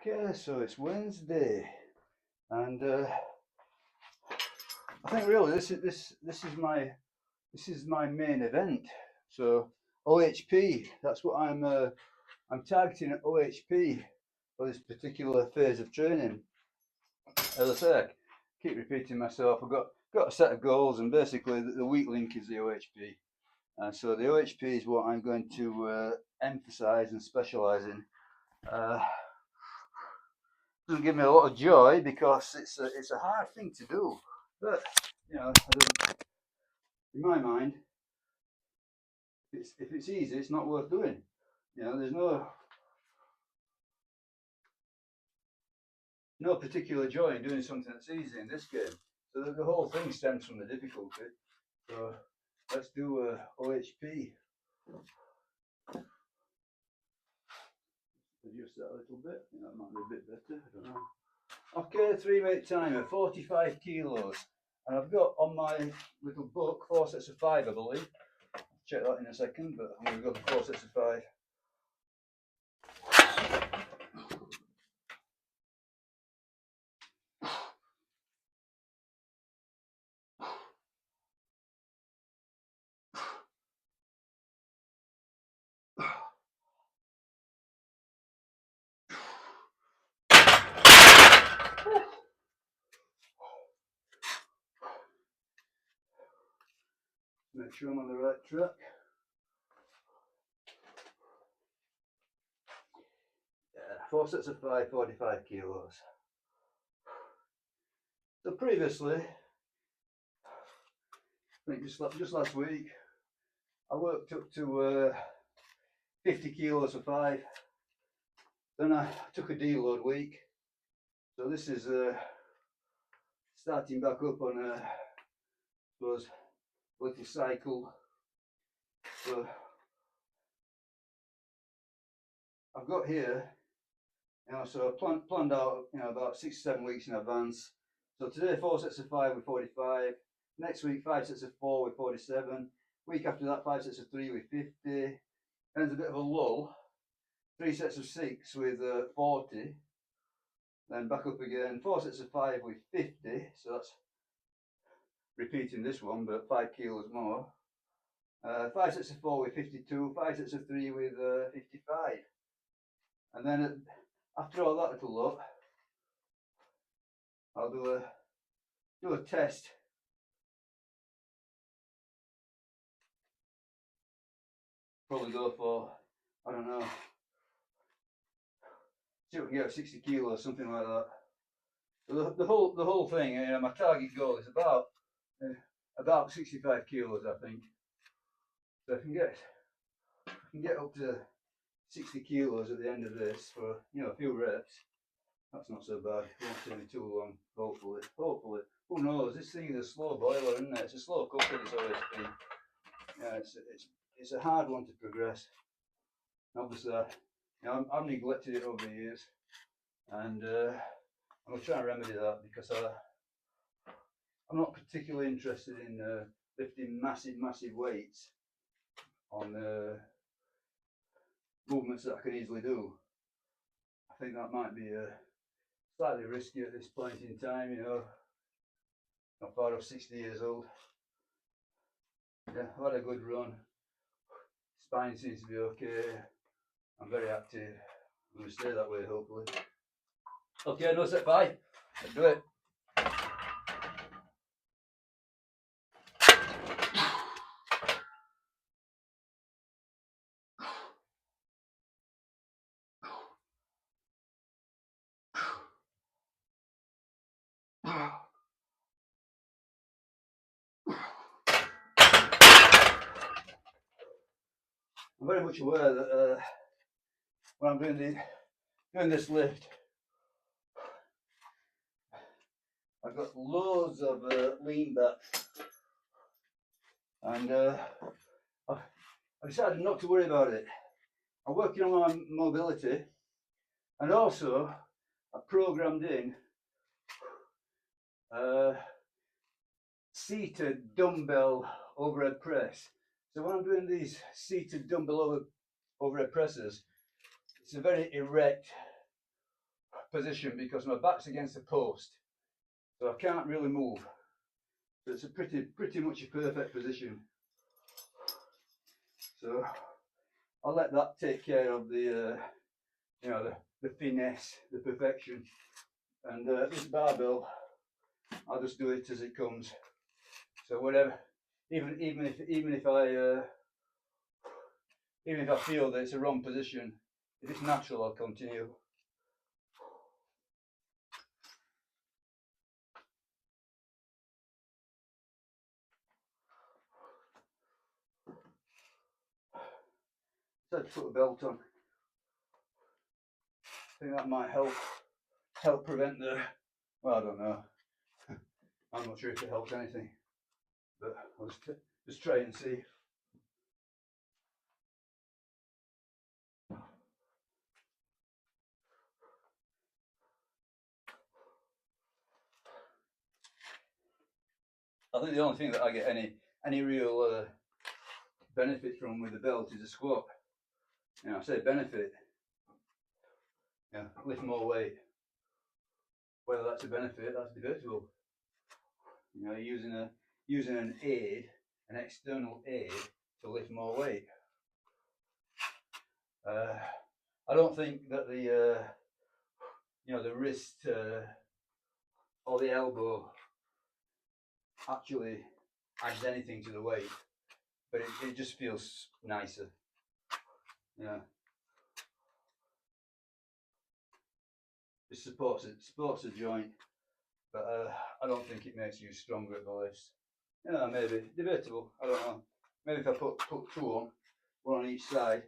Okay, so it's Wednesday, and I think really this is my main event. So OHP, that's what I'm targeting at OHP for this particular phase of training. As I say, I keep repeating myself. I've got a set of goals, and basically the weak link is the OHP. So the OHP is what I'm going to emphasise and specialise in. Doesn't give me a lot of joy because it's a hard thing to do. But in my mind, if it's easy, it's not worth doing. There's no particular joy in doing something that's easy in this game. So the whole thing stems from the difficulty. So let's do OHP. Adjust that a little bit. That might be a bit better. I don't know. Okay, 3-minute timer, 45 kilos. And I've got on my little book 4 sets of 5, I believe. Check that in a second, but I'm going to go for 4 sets of 5. Make sure I'm on the right track. Yeah, 4 sets of 5, 45 kilos. So previously, I think just last week, I worked up to 50 kilos for 5. Then I took a deload week. So this is starting back up on a little cycle. So I've got here, so I planned out, about 6 to 7 weeks in advance. So today 4 sets of 5 with 45. Next week 5 sets of 4 with 47. Week after that 5 sets of 3 with 50. Then there's a bit of a lull. 3 sets of 6 with 40. Then back up again. 4 sets of 5 with 50. So that's repeating this one, but 5 kilos more. 5 sets of 4 with 52. 5 sets of 3 with 55. And then after all that little lot, I'll do a test. Probably go for, I don't know, see if we can get 60 kilos, something like that. So the whole thing, my target goal is about 65 kilos, I think. So if I can get up to 60 kilos at the end of this for a few reps, that's not so bad. It won't take me too long, hopefully. Who knows? This thing is a slow boiler, isn't it? It's a slow cooker, this OHP. Yeah, it's a hard one to progress. Obviously, I've neglected it over the years, and I'm going to try and remedy that because I'm not particularly interested in lifting massive weights on movements that I can easily do. I think that might be slightly risky at this point in time, not far off 60 years old. Yeah, I've had a good run. Spine seems to be okay. I'm very active. I'm going to stay that way, hopefully. Okay, no set 5. Let's do it. I'm very much aware that when I'm doing this lift, I've got loads of lean back, and I decided not to worry about it. I'm working on my mobility, and also I programmed in seated dumbbell overhead press. So when I'm doing these seated dumbbell overhead presses, it's a very erect position because my back's against the post, so I can't really move. So it's a pretty much a perfect position. So I'll let that take care of the you know, the finesse, the perfection. And this barbell, I'll just do it as it comes. So whatever, even if I feel that it's a wrong position, if it's natural, I'll continue. So I'd put a belt on. I think that might help prevent the. Well, I don't know. I'm not sure if it helps anything, but I'll just try and see. I think the only thing that I get any real benefit from with the belt is a squat. You know, I say benefit. Yeah, lift more weight. Whether that's a benefit, that's debatable. You know, using an aid, an external aid, to lift more weight. I don't think that the you know, the wrist or the elbow actually adds anything to the weight, but it just feels nicer. Yeah, it supports the joint, but I don't think it makes you stronger at the lifts. Yeah, maybe debatable. I don't know. Maybe if I put two on, one on each side,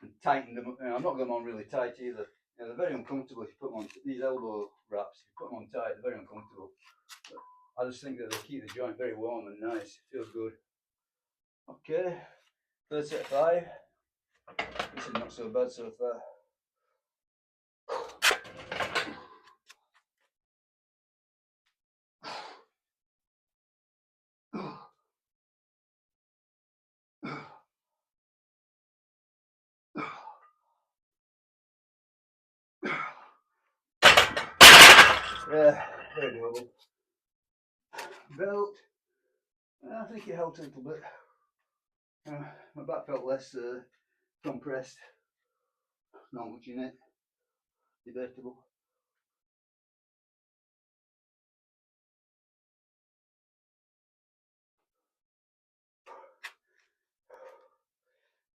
and tighten them. You know, I'm not going on really tight either. You know, they're very uncomfortable if you put them on these elbow wraps. If you put them on tight, they're very uncomfortable. But I just think that they keep the joint very warm and nice. It feels good. Okay, third set of 5. This is not so bad so far. Yeah, very doable. Belt, I think it helped a little bit. My back felt less compressed. Not much in it. Debatable.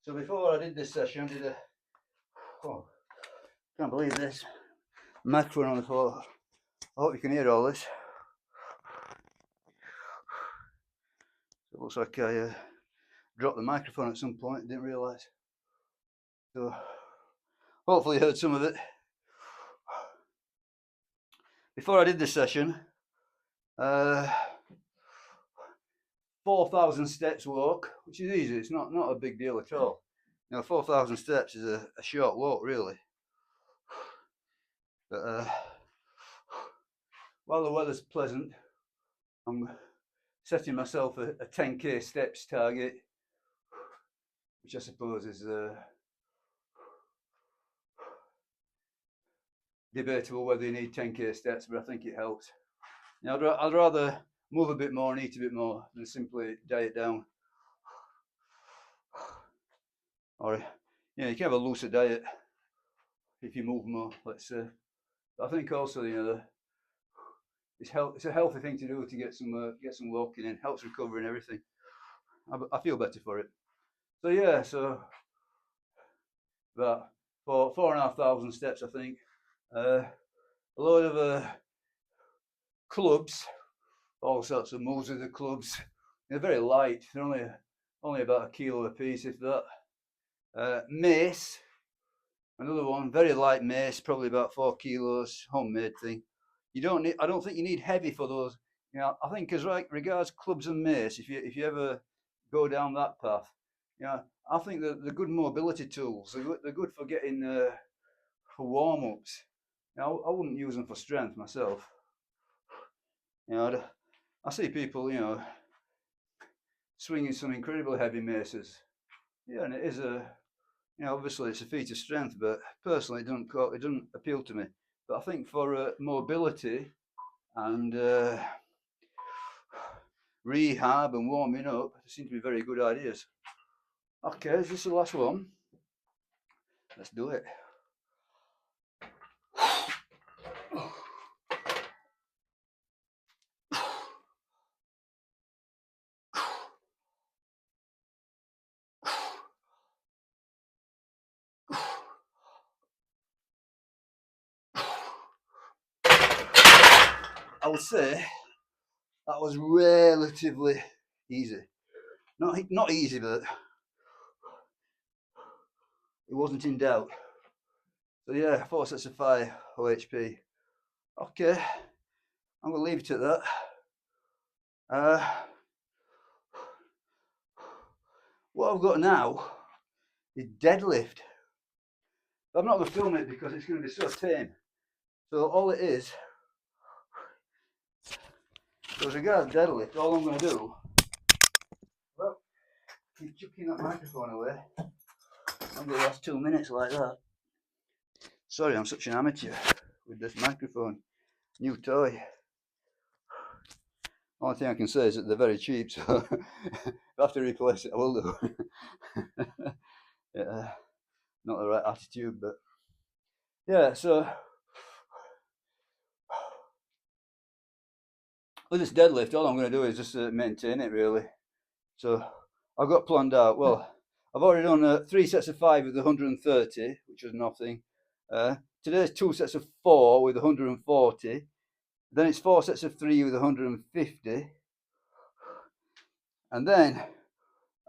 So before I did this session, I did a. Oh, can't believe this. Microphone on the floor. I hope you can hear all this. It looks like I dropped the microphone at some point, didn't realise. So hopefully you heard some of it. Before I did this session, 4,000 steps walk, which is easy. It's not a big deal at all. You know, 4,000 steps is a short walk, really. But while the weather's pleasant, I'm setting myself a 10k steps target, which I suppose is debatable whether you need 10k steps, but I think it helps. You know, I'd rather move a bit more and eat a bit more than simply diet down. Or, you know, you can have a looser diet if you move more, let's say. But I think also, you know, it's a healthy thing to do to get some walking in, helps recover and everything. I feel better for it. So yeah, so about 4,500 steps, I think. A load of clubs, all sorts of moves with the clubs. They're very light. They're only about a kilo a piece, if that. Mace, another one, very light mace, probably about 4 kilos, homemade thing. You don't need. I don't think you need heavy for those. You know, I think as regards clubs and mace, if you ever go down that path, you know, I think they're good mobility tools. They're good for getting for warm ups. You know, I wouldn't use them for strength myself. You know, I see people, you know, swinging some incredibly heavy maces. Yeah, and it is you know, obviously it's a feat of strength, but personally, it doesn't appeal to me. But I think for mobility and rehab and warming up, they seem to be very good ideas. Okay, is this the last one? Let's do it. I would say that was relatively easy. Not easy, but it wasn't in doubt. So yeah, 4 sets of 5 OHP. Okay, I'm gonna leave it at that. What I've got now is deadlift. I'm not gonna film it because it's gonna be so tame. So all it is, so as regards deadlift, all I'm gonna do, well, keep chucking that microphone away. I'm gonna last 2 minutes like that. Sorry, I'm such an amateur with this microphone. New toy. Only thing I can say is that they're very cheap, so if I have to replace it, I will do. Yeah, not the right attitude, but yeah, so with this deadlift, all I'm going to do is just maintain it really. So I've got planned out, well, I've already done 3 sets of 5 with 130, which was nothing. Today's 2 sets of 4 with 140. Then it's 4 sets of 3 with 150. And then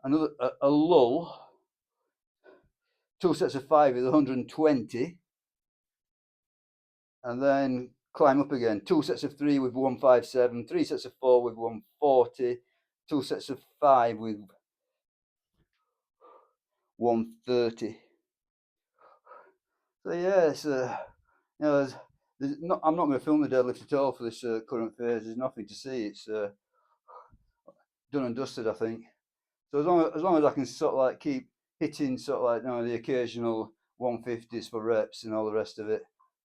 another a lull. 2 sets of 5 with 120. And then climb up again. 2 sets of 3 with 157. 3 sets of 4 with 140. 2 sets of 5 with 130. So yeah, it's you know, I'm not going to film the deadlift at all for this current phase. There's nothing to see. It's done and dusted, I think. So as long as I can sort of like keep hitting sort of like, you know, the occasional 150s for reps and all the rest of it,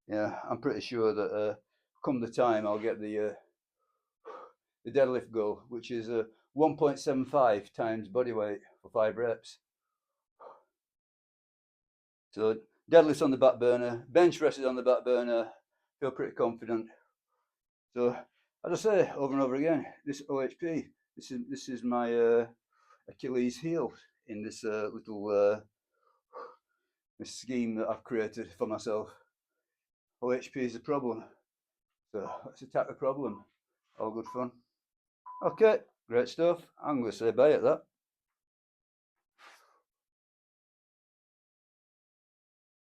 yeah, I'm pretty sure that come the time I'll get the deadlift goal, which is 1.75 times body weight for 5 reps. So deadlifts on the back burner, bench press is on the back burner. Feel pretty confident. So as I say over and over again, this OHP, this is my Achilles heel in this little this scheme that I've created for myself. OHP is a problem, so let's attack the problem. All good fun. Okay, great stuff. I'm going to say bye at that.